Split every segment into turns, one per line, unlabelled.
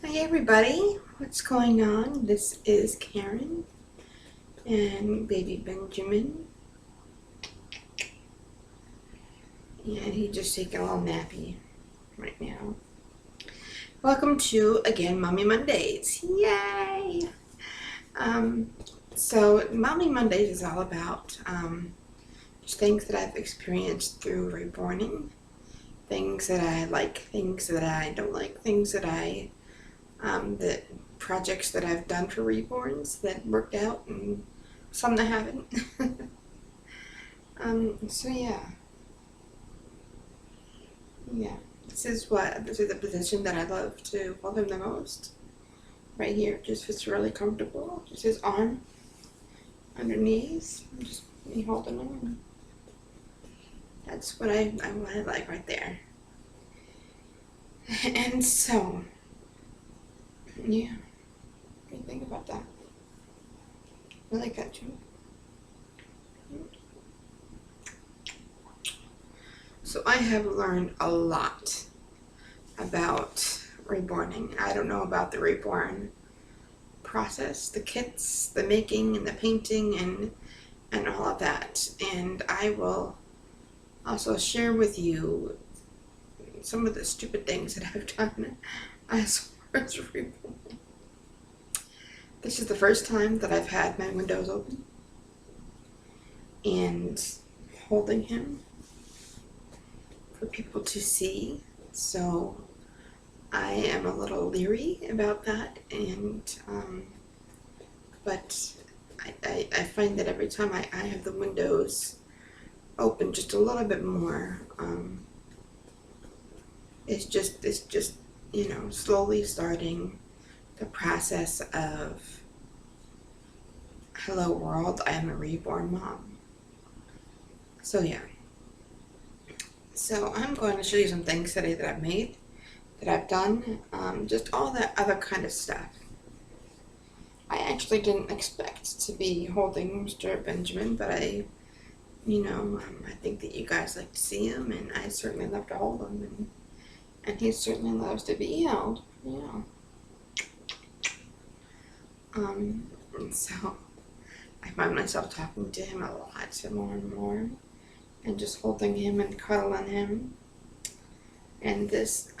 Hi everybody, what's going on? This is Karen and baby Benjamin, and he's just taking a little nappy right now. Welcome to, again, Mommy Mondays. Yay! So Mommy Mondays is all about just things that I've experienced through reborning, things that I like, things that I don't like, things that that projects that I've done for reborns that worked out and some that haven't. So yeah. This is the position that I love to hold him the most. Right here, just feels really comfortable. Just his arm underneath, just me holding him. That's what I like right there. And so, yeah. What do you think about that? I like that too. So I have learned a lot about reborning. I don't know about the reborn process, the kits, the making and the painting and all of that. And I will also share with you some of the stupid things that I've done as far as reborn. This is the first time that I've had my windows open and holding him for people to see, so I am a little leery about that, and but I find that every time I have the windows open just a little bit more, it's just slowly starting the process of, hello world, I am a reborn mom. So yeah. So I'm going to show you some things today that I've made, that I've done, just all that other kind of stuff. I actually didn't expect to be holding Mr. Benjamin, but I think that you guys like to see him, and I certainly love to hold him, and he certainly loves to be held. Yeah. And so I find myself talking to him a lot, more and more, and just holding him and cuddling him. And this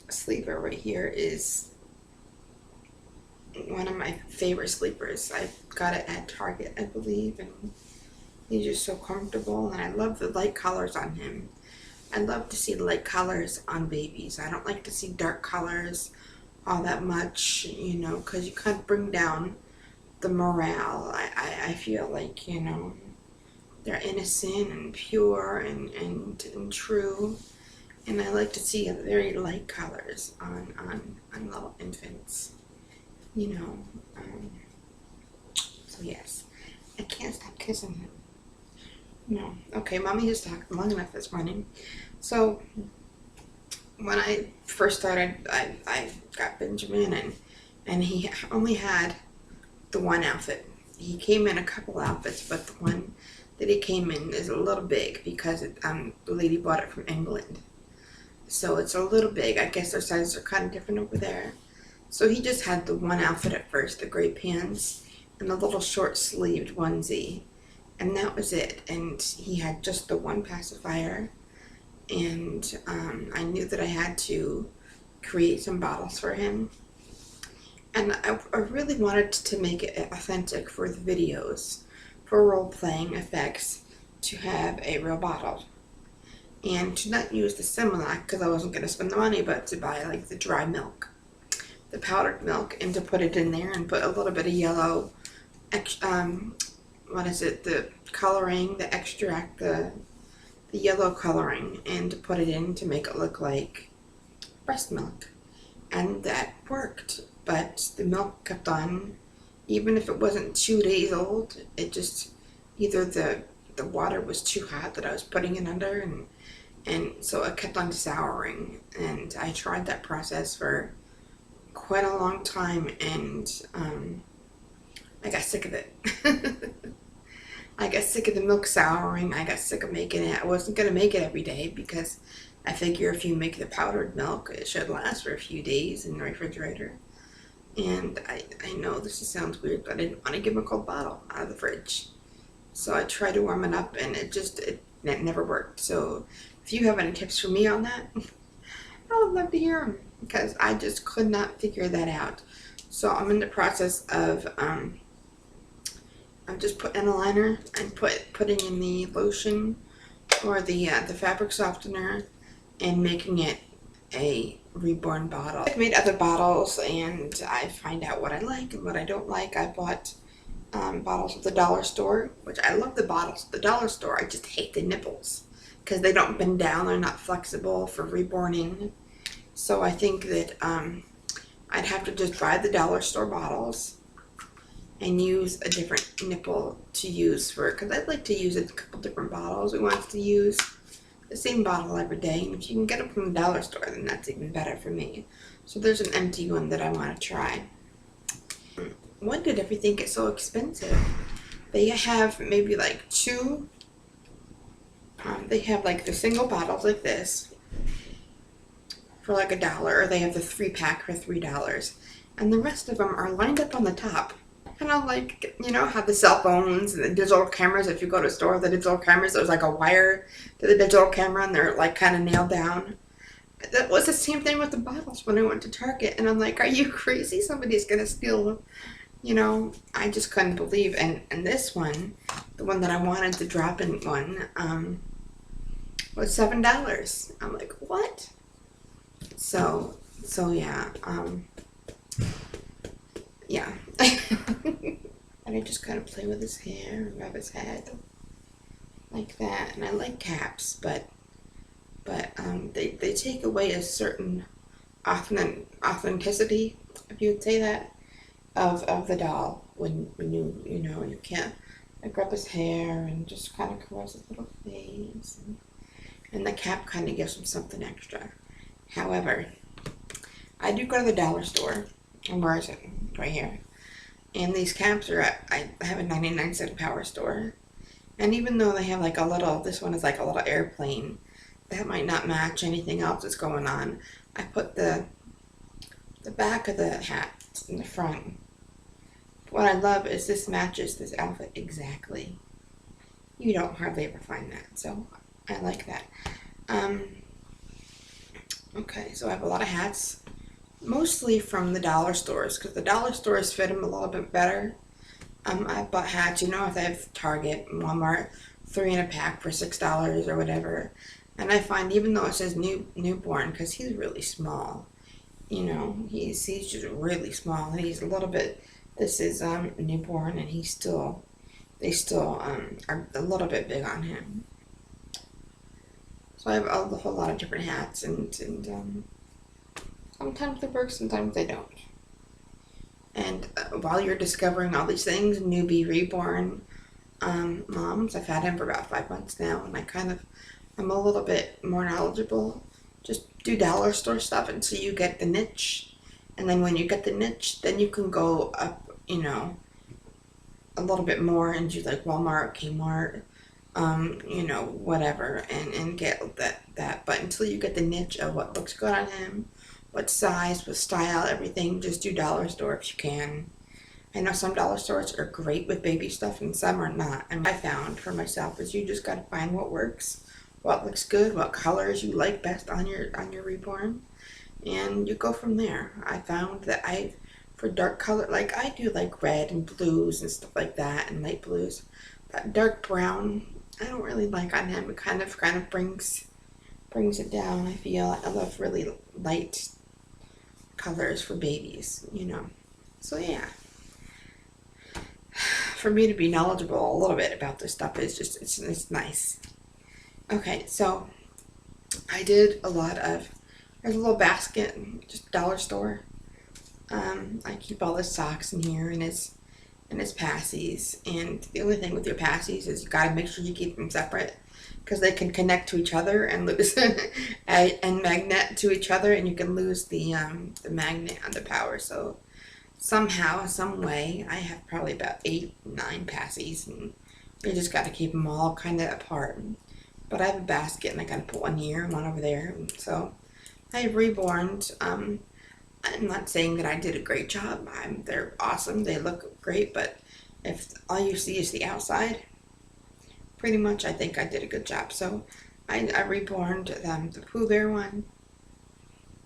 sleeper right here is one of my favorite sleepers. I got it at Target, I believe, and he's just so comfortable, and I love the light colors on him. I love to see light colors on babies. I don't like to see dark colors all that much, because you kind of bring down the morale. I feel like, they're innocent and pure and true, and I like to see very light colors on little infants, so yes, I can't stop kissing him. No. Okay, Mommy has talked long enough this morning. So when I first started, I got Benjamin, and he only had the one outfit. He came in a couple outfits, but the one that he came in is a little big because the lady bought it from England. So it's a little big. I guess their sizes are kind of different over there. So he just had the one outfit at first, the gray pants and the little short sleeved onesie. And that was it. And he had just the one pacifier. And I knew that I had to create some bottles for him. And I really wanted to make it authentic for the videos, for role-playing effects, to have a real bottle. And to not use the Similac, because I wasn't going to spend the money, but to buy like the dry milk, the powdered milk, and to put it in there and put a little bit of yellow, the coloring, the extract, the yellow coloring, and to put it in to make it look like breast milk. And that worked, but the milk kept on, even if it wasn't 2 days old, it just, either the water was too hot that I was putting it under, and so it kept on souring. And I tried that process for quite a long time, and I got sick of it. I got sick of the milk souring. I got sick of making it. I wasn't going to make it every day because I figure if you make the powdered milk, it should last for a few days in the refrigerator. And I know this sounds weird, but I didn't want to give him a cold bottle out of the fridge. So I tried to warm it up, and it never worked. So if you have any tips for me on that, I would love to hear them, because I just could not figure that out. So I'm in the process of I'm just putting in a liner and putting in the lotion or the fabric softener and making it a reborn bottle. I've made other bottles and I find out what I like and what I don't like. I bought bottles at the dollar store, which I love the bottles at the dollar store. I just hate the nipples because they don't bend down. They're not flexible for reborning. So I think that I'd have to just buy the dollar store bottles and use a different nipple to use for, because I'd like to use a couple different bottles. We want to use the same bottle every day, and if you can get them from the dollar store, then that's even better for me. So there's an empty one that I want to try. When did everything get so expensive? They have maybe like two, they have like the single bottles like this for like $1, or they have the 3-pack for $3, and the rest of them are lined up on the top. Kind of like, you know how the cell phones and the digital cameras, if you go to a store, the digital cameras, there's like a wire to the digital camera and they're like kind of nailed down. That was the same thing with the bottles when I went to Target, and I'm like, are you crazy? Somebody's gonna steal, you know. I just couldn't believe. And this one, the one that I wanted, the drop-in one, was $7. I'm like, what? So yeah, yeah. And I just kind of play with his hair and rub his head like that. And I like caps, but they take away a certain authenticity, if you would say that, of the doll when you know you can't like rub his hair and just kind of caress his little face, and the cap kind of gives him something extra. However, I do go to the dollar store. And where is it? Right here. And these caps are at, I have a 99-cent power store. And even though they have like a little, this one is like a little airplane, that might not match anything else that's going on. I put the back of the hat in the front. What I love is this matches this outfit exactly. You don't hardly ever find that, so I like that. Okay, so I have a lot of hats. Mostly from the dollar stores, because the dollar stores fit them a little bit better. I bought hats, you know, if they have Target and Walmart, 3 in a pack for $6 or whatever. And I find, even though it says newborn, because he's really small, you know, he's just really small, and he's a little bit, this is newborn, and they still are a little bit big on him. So I have a whole lot of different hats, and sometimes they work, sometimes they don't. And while you're discovering all these things, newbie reborn moms, I've had him for about 5 months now, and I'm a little bit more knowledgeable. Just do dollar store stuff until you get the niche. And then when you get the niche, then you can go up, you know, a little bit more and do like Walmart, Kmart, you know, whatever, and get that. But until you get the niche of what looks good on him, what size, what style, everything, just do dollar store if you can. I know some dollar stores are great with baby stuff and some are not. And what I found for myself is you just got to find what works, what looks good, what colors you like best on your reborn, and you go from there. I found that for dark color, like I do like red and blues and stuff like that, and light blues. That dark brown, I don't really like on him. It kind of brings it down. I feel I love really light colors for babies, you know. So yeah, for me to be knowledgeable a little bit about this stuff is just it's nice. Okay, so I did a lot of, there's a little basket, just dollar store. I keep all the socks in here and his passies, and the only thing with your passies is you gotta make sure you keep them separate, because they can connect to each other and lose and magnet to each other, and you can lose the magnet on the power. So somehow, some way, I have probably about 8, 9 passies, and you just got to keep them all kind of apart. but I have a basket and I gotta put one here and one over there. So I have reborns. I'm not saying that I did a great job. They're awesome. They look great, but if all you see is the outside, pretty much I think I did a good job. So I reborned the Pooh Bear one.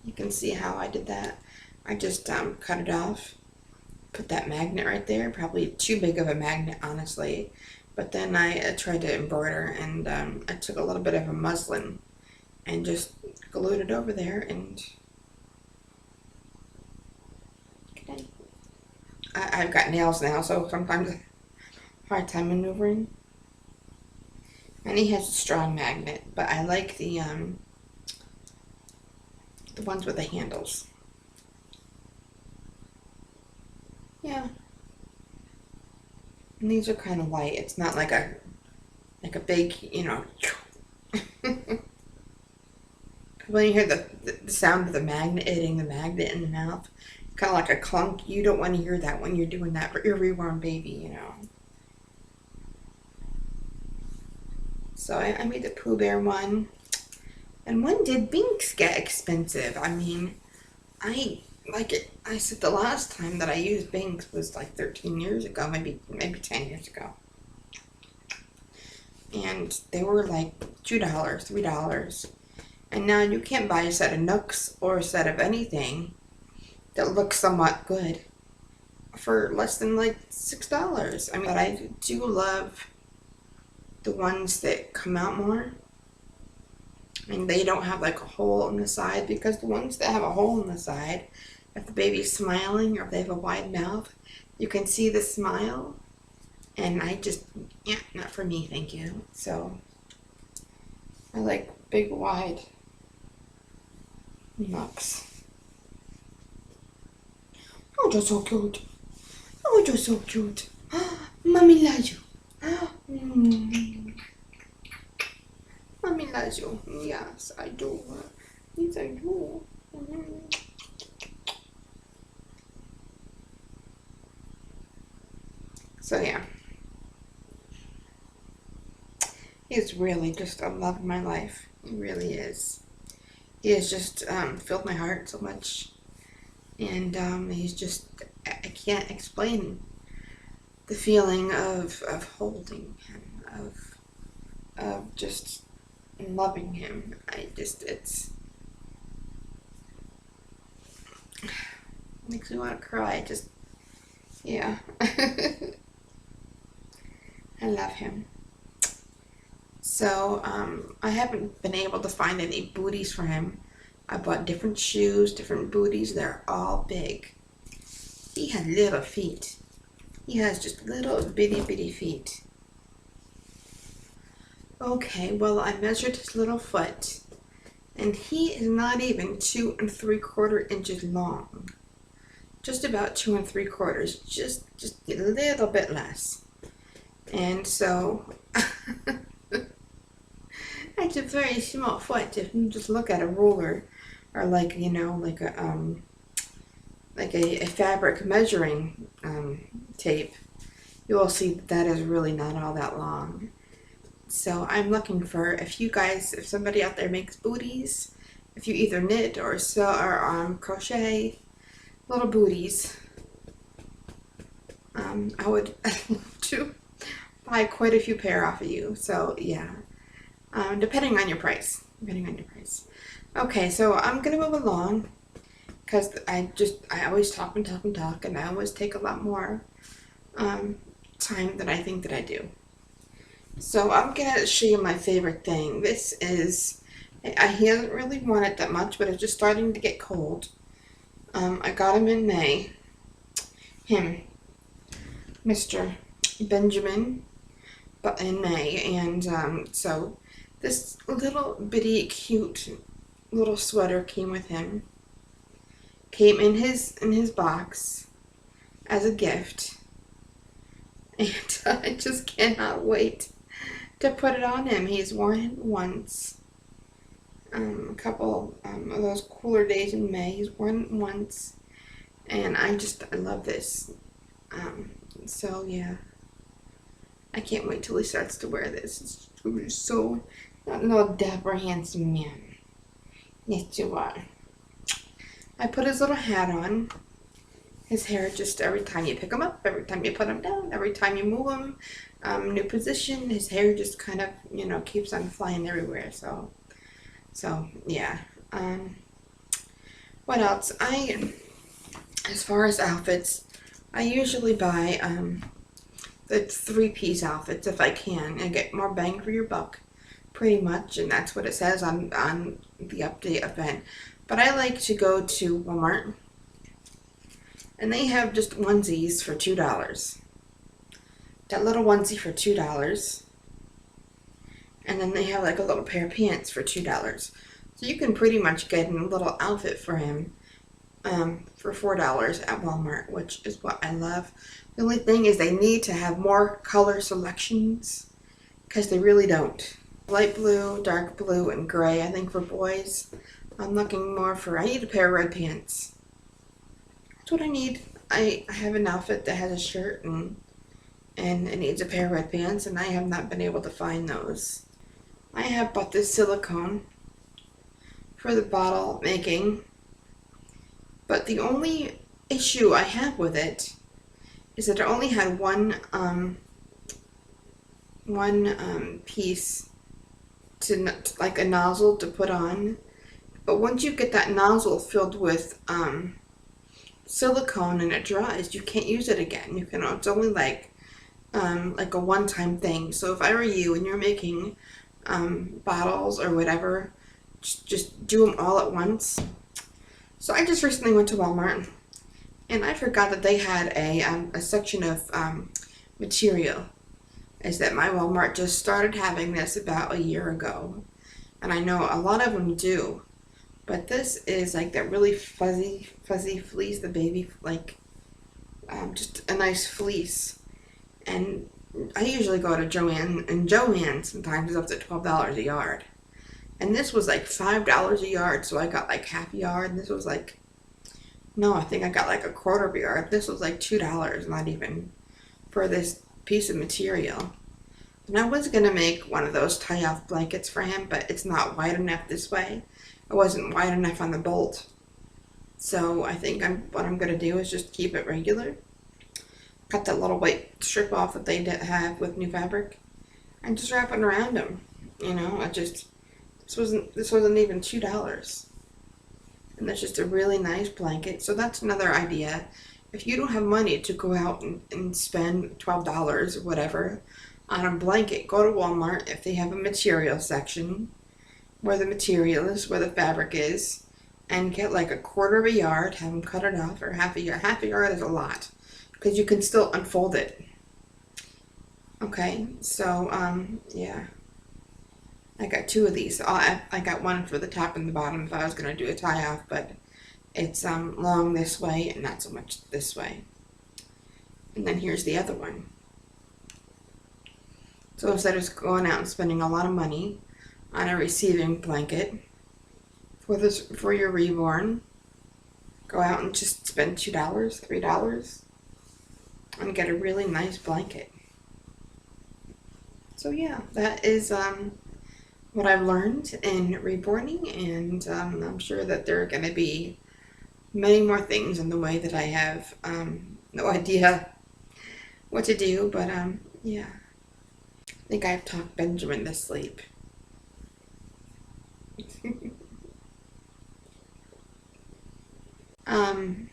You can see how I did that. I just cut it off, put that magnet right there. Probably too big of a magnet, honestly. But then I tried to embroider, and I took a little bit of a muslin and just glued it over there, and I've got nails now, so sometimes I have a hard time maneuvering. And he has a strong magnet, but I like the ones with the handles. Yeah. And these are kind of light. It's not like a big, you know. When you hear the sound of the magnet hitting the magnet in the mouth, kind of like a clunk, you don't want to hear that when you're doing that for your reborn baby, you know. So I made the Pooh Bear one. And when did Binks get expensive? I mean, I said the last time that I used Binks was like 13 years ago, maybe 10 years ago. And they were like $2, $3. And now you can't buy a set of Nooks or a set of anything that looks somewhat good for less than like $6. I mean, but I do love the ones that come out more. And they don't have like a hole in the side, because the ones that have a hole in the side, if the baby's smiling or if they have a wide mouth, you can see the smile. And I just, yeah, not for me, thank you. So I like big, wide Nooks. Oh, you're so cute. Oh, you're so cute. Mommy loves you. Mommy loves you. Yes, I do. Yes, I do. So yeah, he's really just a love of my life. He really is. He has just filled my heart so much, and he's just, I can't explain the feeling of holding him, of just loving him. It makes me want to cry. Just, yeah. I love him. So I haven't been able to find any booties for him. I bought different shoes, different booties. They're all big. He has little feet. He has just little bitty feet. Okay, well, I measured his little foot, and he is not even 2 3/4 inches long. Just about 2 3/4, just a little bit less. And so it's a very small foot. If you just look at a ruler, or like, you know, like a fabric measuring tape, you will see that is really not all that long. So I'm looking for, if somebody out there makes booties, if you either knit or sew or crochet little booties, I would love to buy quite a few pair off of you. So yeah, depending on your price. Okay, so I'm gonna move along, because I always talk and talk and talk, and I always take a lot more time than I think that I do. So I'm gonna show you my favorite thing. This is, he hasn't really worn it that much, but it's just starting to get cold. I got him in May. Mr. Benjamin, but in May, and so this little bitty cute little sweater came with him. Came in his box as a gift, and I just cannot wait to put it on him. He's worn it once. A couple of those cooler days in May. He's worn it once, and I love this. So yeah, I can't wait till he starts to wear this. It's so That little dapper handsome man. Yes, you are. I put his little hat on. His hair just every time you pick him up, every time you put him down, every time you move him, new position, his hair just kind of, keeps on flying everywhere. So yeah. What else? As far as outfits, I usually buy the three-piece outfits if I can and get more bang for your buck, pretty much, and that's what it says on the update event. But I like to go to Walmart, and they have just onesies for $2. That little onesie for $2, and then they have like a little pair of pants for $2. So you can pretty much get a little outfit for him for $4 at Walmart, which is what I love. The only thing is they need to have more color selections because they really don't. Light blue, dark blue, and gray, I think, for boys. I'm looking more for, I need a pair of red pants. That's what I need. I have an outfit that has a shirt and it needs a pair of red pants, and I have not been able to find those. I have bought this silicone for the bottle making, but the only issue I have with it is that it only had one piece to like a nozzle to put on. But once you get that nozzle filled with silicone and it dries, you can't use it again. It's only like a one-time thing. So if I were you and you're making bottles or whatever, just do them all at once. So I just recently went to Walmart, and I forgot that they had a section of material. Is that my Walmart just started having this about a year ago, and I know a lot of them do, but this is like that really fuzzy fleece, the baby, like just a nice fleece. And I usually go to Joann, and Joann sometimes is up to $12 a yard. And this was like $5 a yard, so I got like half a yard. And this was like, no, I think I got like a quarter of a yard. This was like $2, not even, for this piece of material. And I was going to make one of those tie-off blankets for him, but it's not wide enough this way. It wasn't wide enough on the bolt. So I think what I'm going to do is just keep it regular. Cut that little white strip off that they have with new fabric, and just wrap it around him. This wasn't even $2, and that's just a really nice blanket. So that's another idea. If you don't have money to go out and spend $12 or whatever on a blanket, go to Walmart if they have a material section where the material is, where the fabric is, and get like a quarter of a yard, have them cut it off, or half a yard. Half a yard is a lot, because you can still unfold it. Okay, so yeah, I got two of these. I got one for the top and the bottom if I was going to do a tie off, but it's long this way and not so much this way. And then here's the other one. So instead of going out and spending a lot of money on a receiving blanket for your reborn, go out and just spend $2, $3 and get a really nice blanket. So yeah, that is what I've learned in reborning, and I'm sure that there are going to be many more things in the way that I have no idea what to do, but yeah. I think I've talked Benjamin to sleep. And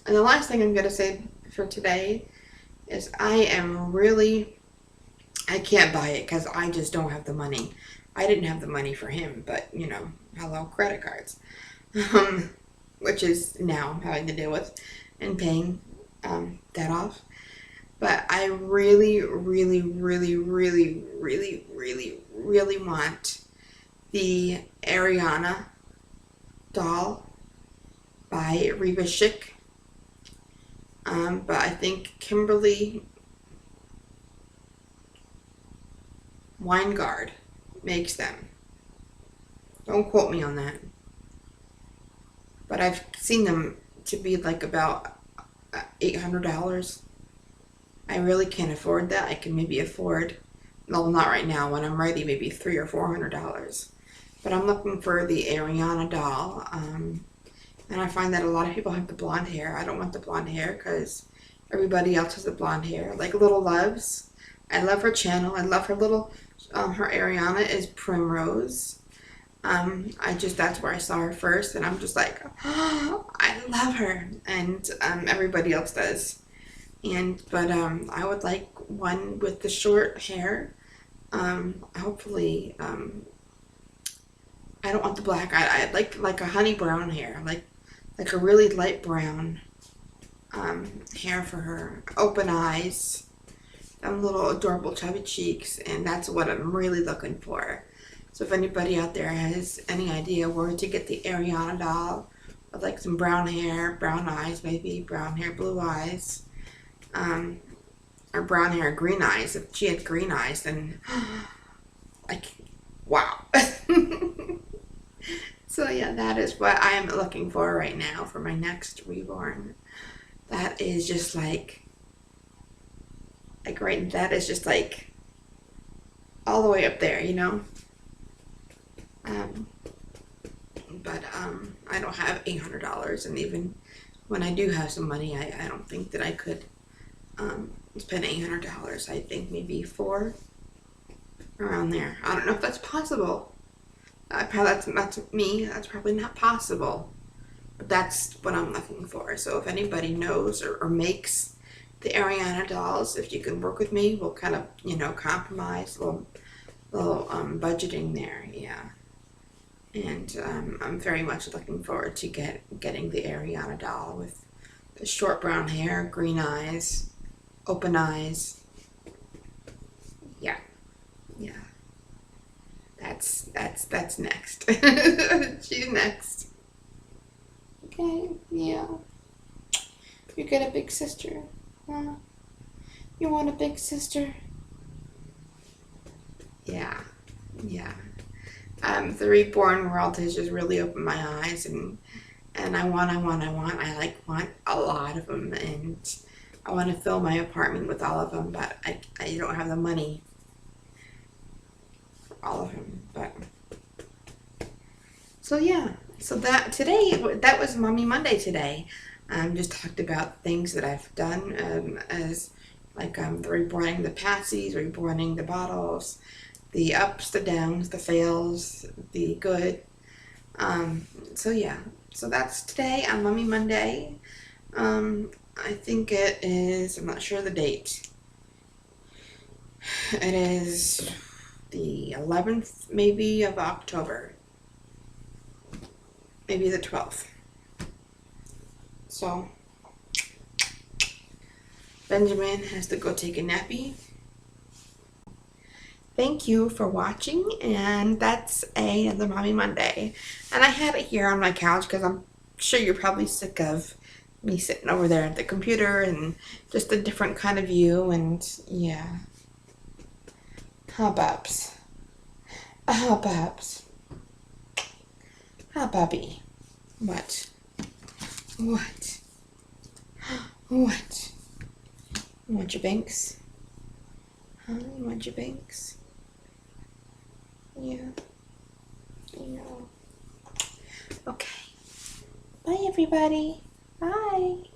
the last thing I'm going to say for today is I can't buy it because I just don't have the money. I didn't have the money for him, but hello, credit cards, which is now I'm having to deal with and paying that off. But I really, really, really, really, really, really, really want the Ariana doll by Reba Schick. But I think Kimberly Weingard makes them. Don't quote me on that. But I've seen them to be like about $800. I really can't afford that. I can maybe afford well, not right now. When I'm ready, maybe $300 or $400. But I'm looking for the Ariana doll. And I find that a lot of people have the blonde hair. I don't want the blonde hair because everybody else has the blonde hair. Like Little Loves. I love her channel. I love her little, her Ariana is Primrose. That's where I saw her first, and I'm just like, oh, I love her, and everybody else does. But I would like one with the short hair. Hopefully, I don't want the black. I'd like a honey brown hair, like a really light brown hair for her. Open eyes, little adorable chubby cheeks, and that's what I'm really looking for. So if anybody out there has any idea where to get the Ariana doll with like some brown hair, brown eyes, maybe brown hair, blue eyes, or brown hair, green eyes. If she had green eyes, then wow. So yeah, that is what I'm looking for right now for my next reborn. That is just like right. That is just like all the way up there, you know. But I don't have $800, and even when I do have some money, I don't think that I could spend $800. I think maybe $400, around there. I don't know if that's possible. That's me. That's probably not possible. But that's what I'm looking for. So if anybody knows or makes the Ariana dolls, if you can work with me, we'll kind of, you know, compromise, little budgeting there. Yeah. And I'm very much looking forward to getting the Ariana doll with the short brown hair, green eyes, open eyes. Yeah, yeah. That's next. She's next. Okay, yeah. You get a big sister. Huh? You want a big sister? Yeah, yeah. The reborn world has just really opened my eyes, and I want a lot of them, and I want to fill my apartment with all of them, but I don't have the money for all of them. But so yeah, so that was Mommy Monday today. Just talked about things that I've done as like the reborning the patsies, reborning the bottles, the ups, the downs, the fails, the good. So yeah, so that's today on Mommy Monday. I think it is, I'm not sure the date. It is the 11th maybe of October. Maybe the 12th. So Benjamin has to go take a nappy. Thank you for watching, and that's another Mommy Monday. And I had it here on my couch because I'm sure you're probably sick of me sitting over there at the computer and just a different kind of view, and yeah. Huh, Babs? Huh, Babs? Huh, Bubby? What? What? What? You want your banks? Huh? You want your banks? Yeah. Yeah. Okay. Bye, everybody. Bye.